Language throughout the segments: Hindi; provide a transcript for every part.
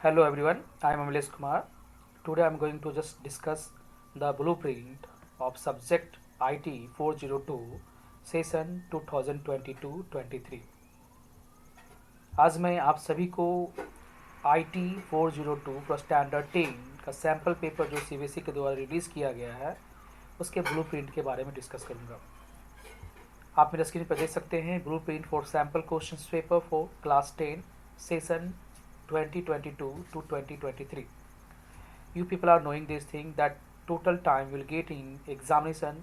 Hello everyone, I am Amilesh Kumar. Today I am going to just discuss the blueprint of subject IT 402 session 2022-23। आज मैं आप सभी को IT 402 प्लस स्टैंडर्ड 10 का सैम्पल पेपर जो CBSE के द्वारा रिलीज़ किया गया है उसके ब्लूप्रिंट के बारे में डिस्कस करूँगा। आप मेरे स्क्रीन पर देख सकते हैं blueprint for sample questions paper for class 10 session 2022 to 2023। You people are knowing this thing that total time will get in examination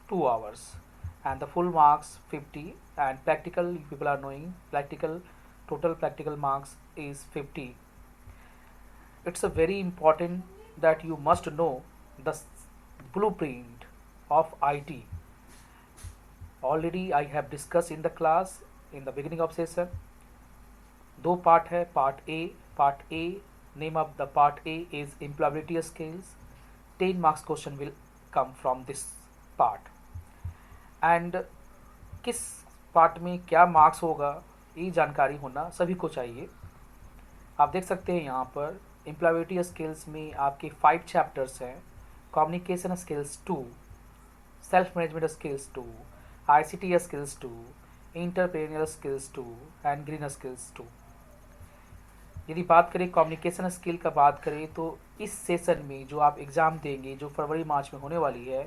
2 hours and the full marks 50, and practical you people are knowing practical total practical marks is 50. It's a very important that you must know the blueprint of IT. Already I have discussed in the class in the beginning of session। दो पार्ट है, part a name of the part A is employability skills. 10 marks question will come from this part. And किस पार्ट में क्या मार्क्स होगा ये जानकारी होना सभी को चाहिए। आप देख सकते हैं यहाँ पर एम्प्लॉयबिलिटी स्किल्स में आपके 5 चैप्टर्स हैं। Communication skills 2, self management skills 2, ICT skills 2, entrepreneurial skills 2 and green skills 2। यदि बात करें कम्युनिकेशन स्किल का बात करें तो इस सेशन में जो आप एग्ज़ाम देंगे जो फरवरी मार्च में होने वाली है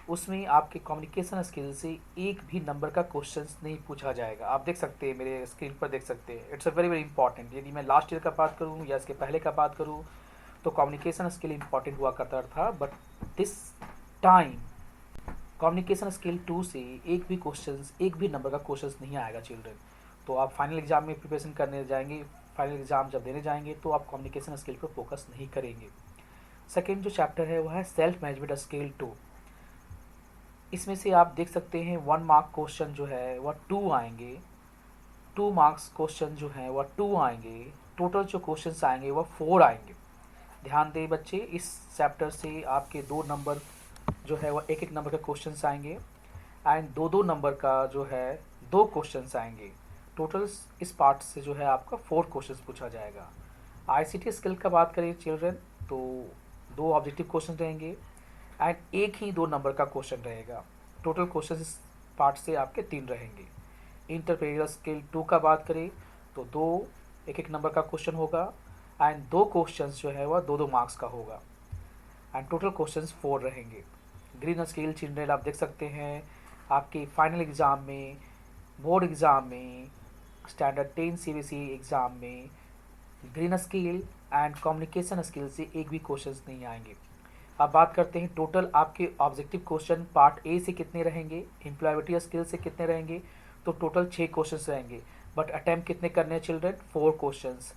उसमें आपके कम्युनिकेशन स्किल से एक भी नंबर का क्वेश्चन नहीं पूछा जाएगा। आप देख सकते हैं, मेरे स्क्रीन पर देख सकते हैं। It's a very very important. यदि मैं लास्ट ईयर का बात करूँ या इसके पहले का बात करूँ तो कम्युनिकेशन स्किल इंपॉर्टेंट हुआ करता था, but this time communication skill 2 से एक भी नंबर का क्वेश्चन नहीं आएगा चिल्ड्रन। तो आप फाइनल एग्जाम में प्रिपरेशन करने जाएंगे, फाइनल एग्जाम जब देने जाएंगे तो आप कम्युनिकेशन स्किल पर फोकस नहीं करेंगे। सेकेंड जो चैप्टर है वह है सेल्फ मैनेजमेंट स्किल 2। इसमें से आप देख सकते हैं 1 मार्क क्वेश्चन जो है वह 2 आएंगे, 2 मार्क्स क्वेश्चन जो है वह 2 आएंगे, टोटल जो क्वेश्चन आएंगे वह 4 आएंगे। ध्यान दें बच्चे, इस चैप्टर से आपके 2 नंबर जो है वह एक नंबर का क्वेश्चन आएंगे एंड 2 नंबर का जो है 2 क्वेश्चन आएंगे। टोटल इस पार्ट से जो है आपका 4 क्वेश्चन पूछा जाएगा। ICT स्किल का बात करें चिल्ड्रन तो 2 ऑब्जेक्टिव क्वेश्चन रहेंगे एंड एक ही 2 नंबर का क्वेश्चन रहेगा। टोटल क्वेश्चन इस पार्ट से आपके 3 रहेंगे। इंटरप्रेन्योरियल स्किल 2 का बात करें तो 2 एक नंबर का क्वेश्चन होगा एंड 2 क्वेश्चन जो है वह 2 मार्क्स का होगा एंड टोटल क्वेश्चन 4 रहेंगे। ग्रीन स्किल चिल्ड्रन आप देख सकते हैं आपके फाइनल एग्ज़ाम में, बोर्ड एग्ज़ाम में, स्टैंडर्ड 10 CBSE एग्ज़ाम में green skill and communication skill से एक भी क्वेश्चंस नहीं आएंगे। अब बात करते हैं टोटल आपके ऑब्जेक्टिव क्वेश्चन पार्ट ए से कितने रहेंगे, एम्प्लॉयबिलिटी स्किल से कितने रहेंगे। तो टोटल 6 क्वेश्चंस रहेंगे, बट अटैम्प्ट कितने करने हैं चिल्ड्रन, 4 क्वेश्चंस।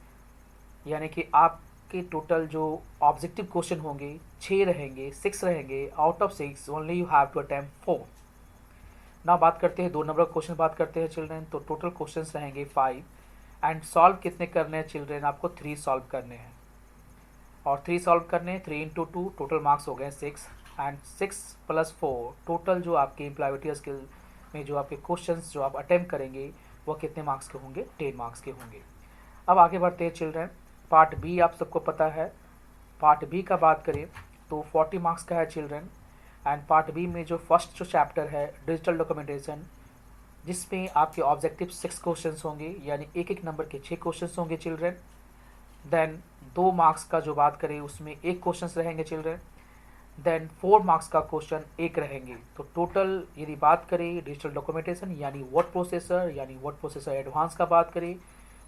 यानी कि आपके टोटल जो ऑब्जेक्टिव क्वेश्चन होंगे 6 रहेंगे, 6 रहेंगे। Out of 6 only you have to attempt 4। ना बात करते हैं 2 नंबर क्वेश्चन बात करते हैं चिल्ड्रन, तो टोटल क्वेश्चंस रहेंगे 5 एंड सॉल्व कितने करने हैं चिल्ड्रन, आपको 3 सॉल्व करने हैं। और 3 सॉल्व करने हैं, 3 इंटू 2 टोटल मार्क्स हो गए 6 एंड 6 + 4 टोटल जो आपके एम्प्लॉयबिलिटी स्किल में जो आपके क्वेश्चंस जो आप अटैम्प्ट करेंगे वह कितने मार्क्स के होंगे, 10 मार्क्स के होंगे। अब आगे बढ़ते हैं चिल्ड्रन, पार्ट बी आप सबको पता है। पार्ट बी का बात करें तो 40 मार्क्स का है चिल्ड्रन एंड पार्ट बी में जो फर्स्ट जो चैप्टर है डिजिटल डॉक्यूमेंटेशन, जिसमें आपके ऑब्जेक्टिव 6 क्वेश्चंस होंगे, यानी एक नंबर के 6 क्वेश्चंस होंगे चिल्ड्रन। देन 2 मार्क्स का जो बात करें उसमें 1 क्वेश्चंस रहेंगे चिल्ड्रन। देन 4 मार्क्स का क्वेश्चन 1 रहेंगे। तो टोटल यदि बात करें डिजिटल डॉक्यूमेंटेशन यानी वर्ड प्रोसेसर एडवांस का बात करें,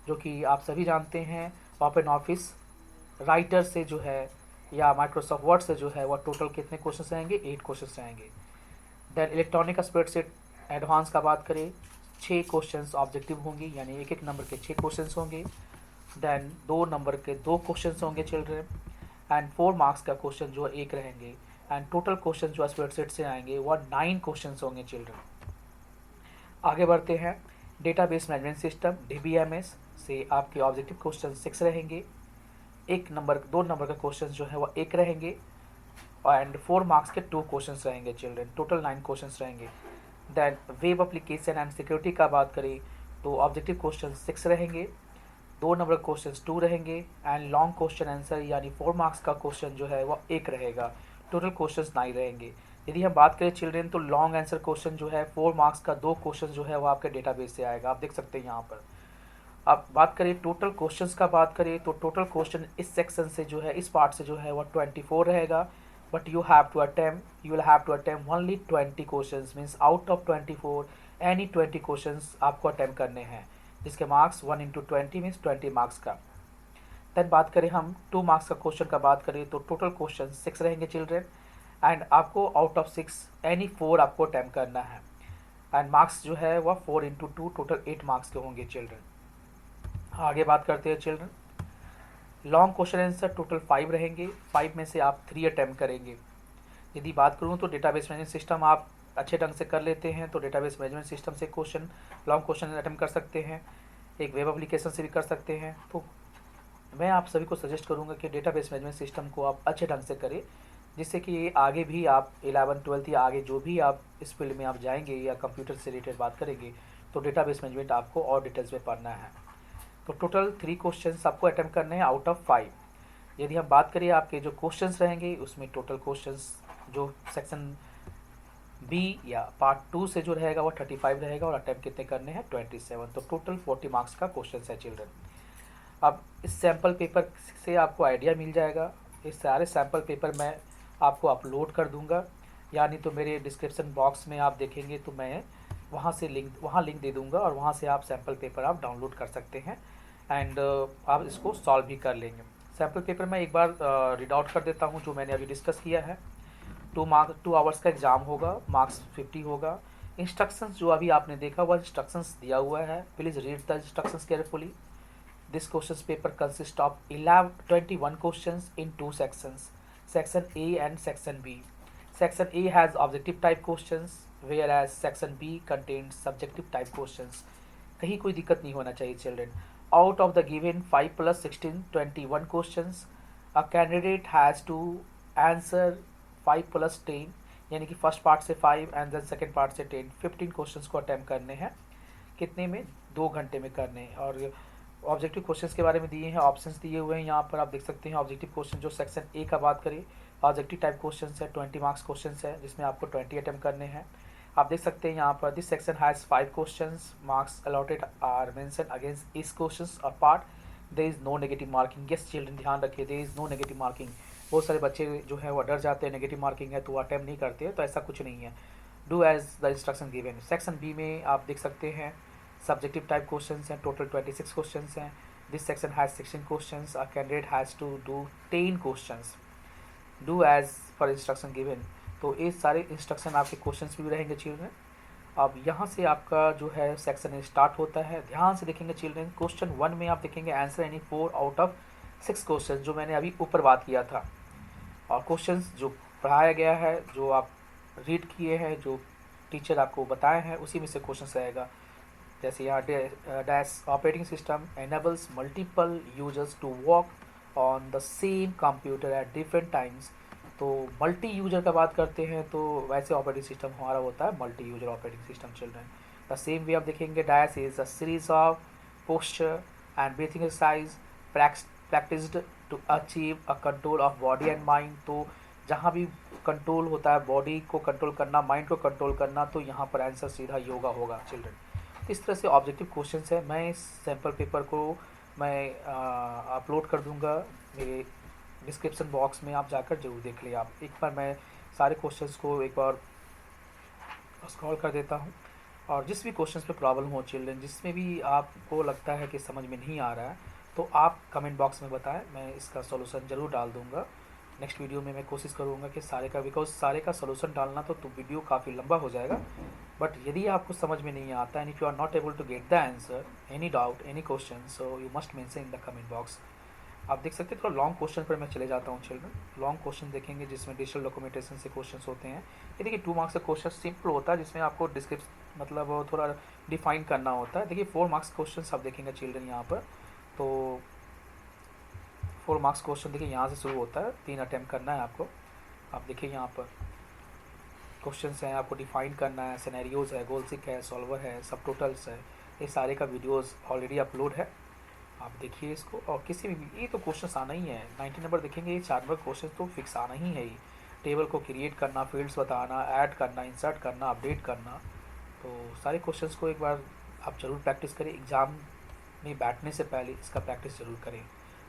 जो कि आप सभी जानते हैं ओपन ऑफिस राइटर से जो है या माइक्रोसॉफ्ट वर्ड से जो है वह टोटल कितने क्वेश्चन रहेंगे, 8 क्वेश्चन रहेंगे। देन इलेक्ट्रॉनिक स्प्रेडशीट एडवांस का बात करें 6 क्वेश्चंस ऑब्जेक्टिव होंगे, यानी एक नंबर के 6 क्वेश्चंस होंगे। देन 2 नंबर के 2 क्वेश्चंस होंगे चिल्ड्रन एंड 4 मार्क्स का क्वेश्चन जो 1 रहेंगे एंड टोटल क्वेश्चन जो स्प्रेडशीट से आएंगे वह 9 क्वेश्चंस होंगे चिल्ड्रन। आगे बढ़ते हैं, डेटाबेस मैनेजमेंट सिस्टम DBMS से आपके ऑब्जेक्टिव क्वेश्चन 6 रहेंगे, 2 नंबर का क्वेश्चन जो है वह 1 रहेंगे एंड 4 मार्क्स के 2 क्वेश्चंस रहेंगे चिल्ड्रन, टोटल 9 क्वेश्चंस रहेंगे। Then web application and security का बात करें तो ऑब्जेक्टिव क्वेश्चन 6 रहेंगे, 2 नंबर क्वेश्चन 2 रहेंगे एंड लॉन्ग क्वेश्चन आंसर यानी 4 मार्क्स का क्वेश्चन जो है वो 1 रहेगा। टोटल क्वेश्चन 9 रहेंगे। यदि हम बात करें चिल्ड्रेन तो लॉन्ग आंसर क्वेश्चन जो है 4 मार्क्स का 2 क्वेश्चन जो है वो आपके डेटाबेस से आएगा, आप देख सकते हैं यहाँ पर। अब बात करें टोटल क्वेश्चंस का, बात करें तो टोटल क्वेश्चन इस सेक्शन से जो है, इस पार्ट से जो है वो 24 रहेगा, but you will have to attempt only 20 questions, means out of 24 any 20 questions आपको अटेम्प्ट करने हैं, जिसके मार्क्स 1 इंटू 20 मीन्स 20 मार्क्स का। देन बात करें हम 2 मार्क्स का क्वेश्चन का बात करें तो टोटल क्वेश्चन 6 रहेंगे चिल्ड्रेन, एंड आपको आउट ऑफ 6 एनी 4 आपको अटेम्प्ट करना है, एंड मार्क्स जो है वह 4 इंटू 2 टोटल 8 मार्क्स के होंगे चिल्ड्रेन। आगे बात करते हैं children, long question answer total 5 रहेंगे, 5 में से आप 3 अटैम्प्ट करेंगे। यदि बात करूँ तो डेटाबेस मैनेजमेंट सिस्टम आप अच्छे ढंग से कर लेते हैं तो डेटाबेस मैनेजमेंट सिस्टम से क्वेश्चन लॉन्ग क्वेश्चन अटैम्प्ट कर सकते हैं, एक वेब एप्लीकेशन से भी कर सकते हैं। तो मैं आप सभी को सजेस्ट करूँगा कि डेटाबेस मैनेजमेंट सिस्टम को आप अच्छे ढंग से करें, जिससे कि आगे भी आप 11 12 या आगे जो भी आप इस फील्ड में आप जाएंगे या कंप्यूटर से रिलेटेड बात करेंगे तो डेटाबेस मैनेजमेंट आपको और डिटेल्स में पढ़ना है। तो टोटल 3 क्वेश्चंस आपको अटेम्प्ट करने हैं आउट ऑफ 5। यदि हम बात करें आपके जो क्वेश्चंस रहेंगे उसमें टोटल क्वेश्चंस जो सेक्शन बी या पार्ट 2 से जो रहेगा वो 35 रहेगा और अटेम्प्ट कितने करने हैं 27, तो टोटल 40 मार्क्स का क्वेश्चन है चिल्ड्रन। अब इस सैम्पल पेपर से आपको आइडिया मिल जाएगा, इस सारे सैम्पल पेपर मैं आपको अपलोड कर दूंगा, यानी तो मेरे डिस्क्रिप्शन बॉक्स में आप देखेंगे तो मैं वहाँ लिंक दे दूंगा और वहाँ से आप सैम्पल पेपर आप डाउनलोड कर सकते हैं एंड आप इसको सॉल्व भी कर लेंगे। सैम्पल पेपर मैं एक बार रीड आउट कर देता हूँ जो मैंने अभी डिस्कस किया है। 2 आवर्स का एग्ज़ाम होगा, मार्क्स 50 होगा। इंस्ट्रक्शंस जो अभी आपने देखा वह इंस्ट्रक्शंस दिया हुआ है, please read the instructions carefully. This question paper consist of 21 questions in 2 sections, section A and section B. Section A has objective type questions whereas section B contains subjective type questions. कहीं कोई दिक्कत नहीं होना चाहिए children. Out of the given 5 plus 16 21 questions, a candidate has to answer 5 plus 10, यानी कि फर्स्ट पार्ट से 5 एंड देन सेकेंड पार्ट से 10, 15 क्वेश्चंस को अटैम्प्ट करने हैं, कितने में 2 घंटे में करने हैं। और ऑब्जेक्टिव क्वेश्चंस के बारे में दिए हैं, ऑप्शंस दिए हुए हैं यहाँ पर आप देख सकते हैं। ऑब्जेक्टिव क्वेश्चन जो सेक्शन ए का बात करें, ऑब्जेक्टिव टाइप क्वेश्चन है, 20 मार्क्स क्वेश्चन है जिसमें आपको 20 अटैम्प्ट करने हैं। आप देख सकते हैं यहाँ पर this section has 5 questions, marks allotted are mention against इस क्वेश्चंस और part, there is no negative marking. Yes children ध्यान रखिए, there is no negative marking. बहुत सारे बच्चे जो है वो डर जाते हैं नेगेटिव मार्किंग है तो वो अटैम्प्ट नहीं करते हैं, तो ऐसा कुछ नहीं है। Do as the instruction given. Section B में आप देख सकते हैं सब्जेक्टिव टाइप क्वेश्चन हैं, टोटल 26 क्वेश्चन हैं। This section has 16 questions, a candidate has to do 10 questions, do as per instruction given. तो ये सारे इंस्ट्रक्शन आपके क्वेश्चंस भी रहेंगे चिल्ड्रन। अब यहाँ से आपका जो है सेक्शन स्टार्ट होता है, ध्यान से देखेंगे चिल्ड्रन। क्वेश्चन 1 में आप देखेंगे answer any 4 out of 6 question, जो मैंने अभी ऊपर बात किया था। और क्वेश्चंस जो पढ़ाया गया है, जो आप रीड किए हैं, जो टीचर आपको बताए हैं, उसी में से क्वेश्चन रहेगा। जैसे यहाँ dash operating system enables multiple users to work on the same computer at different times. तो मल्टी यूजर का बात करते हैं तो वैसे ऑपरेटिंग सिस्टम हमारा होता है multi user operating system children. The same way आप देखेंगे dash is a series of posture and breathing exercise practised to achieve a control of body and mind. तो जहाँ भी कंट्रोल होता है, बॉडी को कंट्रोल करना, माइंड को कंट्रोल करना, तो यहाँ पर आंसर सीधा योगा होगा चिल्ड्रन। इस तरह से ऑब्जेक्टिव क्वेश्चन है। मैं इस सैम्पल पेपर को मैं अपलोड कर दूंगा मेरे डिस्क्रिप्शन बॉक्स में, आप जाकर जरूर देख लें। आप एक बार मैं सारे क्वेश्चंस को एक बार स्क्रॉल कर देता हूँ, और जिस भी क्वेश्चंस पे प्रॉब्लम हो चिल्ड्रन, जिसमें भी आपको लगता है कि समझ में नहीं आ रहा है, तो आप कमेंट बॉक्स में बताएं, मैं इसका सॉल्यूशन ज़रूर डाल दूँगा। नेक्स्ट वीडियो में मैं कोशिश करूँगा कि सारे का, बिकॉज सारे का सॉल्यूशन डालना तो वीडियो काफ़ी लंबा हो जाएगा। बट यदि आपको समझ में नहीं आता and if you are not able to get the answer, any doubt, any question, so you must mention in the comment box. आप देख सकते हैं। थोड़ा लॉन्ग क्वेश्चन पर मैं चले जाता हूँ चिल्ड्रन। लॉन्ग क्वेश्चन देखेंगे जिसमें डिजिटल डॉक्यूमेंटेशन से क्वेश्चन होते हैं। ये देखिए 2 मार्क्स का क्वेश्चन सिंपल होता है, जिसमें आपको डिस्क्रिप्शन मतलब थोड़ा डिफाइन करना होता है। देखिए 4 मार्क्स क्वेश्चन आप देखेंगे चिल्ड्रन यहाँ पर। तो 4 मार्क्स क्वेश्चन देखिए यहाँ से शुरू होता है, 3 अटैम्प्ट करना है आपको। आप देखिए यहाँ पर क्वेश्चंस हैं, आपको डिफाइन करना है, सिनेरियोज है, गोल सिक है, सॉल्वर है, सब टोटल्स है। ये सारे का वीडियोस ऑलरेडी अपलोड है, आप देखिए इसको, और किसी भी, ये तो क्वेश्चन आना ही है, 90 नंबर देखेंगे, ये 4 नंबर क्वेश्चन तो फिक्स आना ही है। ये टेबल को क्रिएट करना, फील्ड्स बताना, ऐड करना, इंसर्ट करना, अपडेट करना, तो सारे क्वेश्चंस को एक बार आप ज़रूर प्रैक्टिस करें। एग्ज़ाम में बैठने से पहले इसका प्रैक्टिस ज़रूर करें।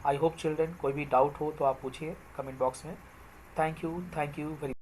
आई होप चिल्ड्रन, कोई भी डाउट हो तो आप पूछिए कमेंट बॉक्स में। Thank you very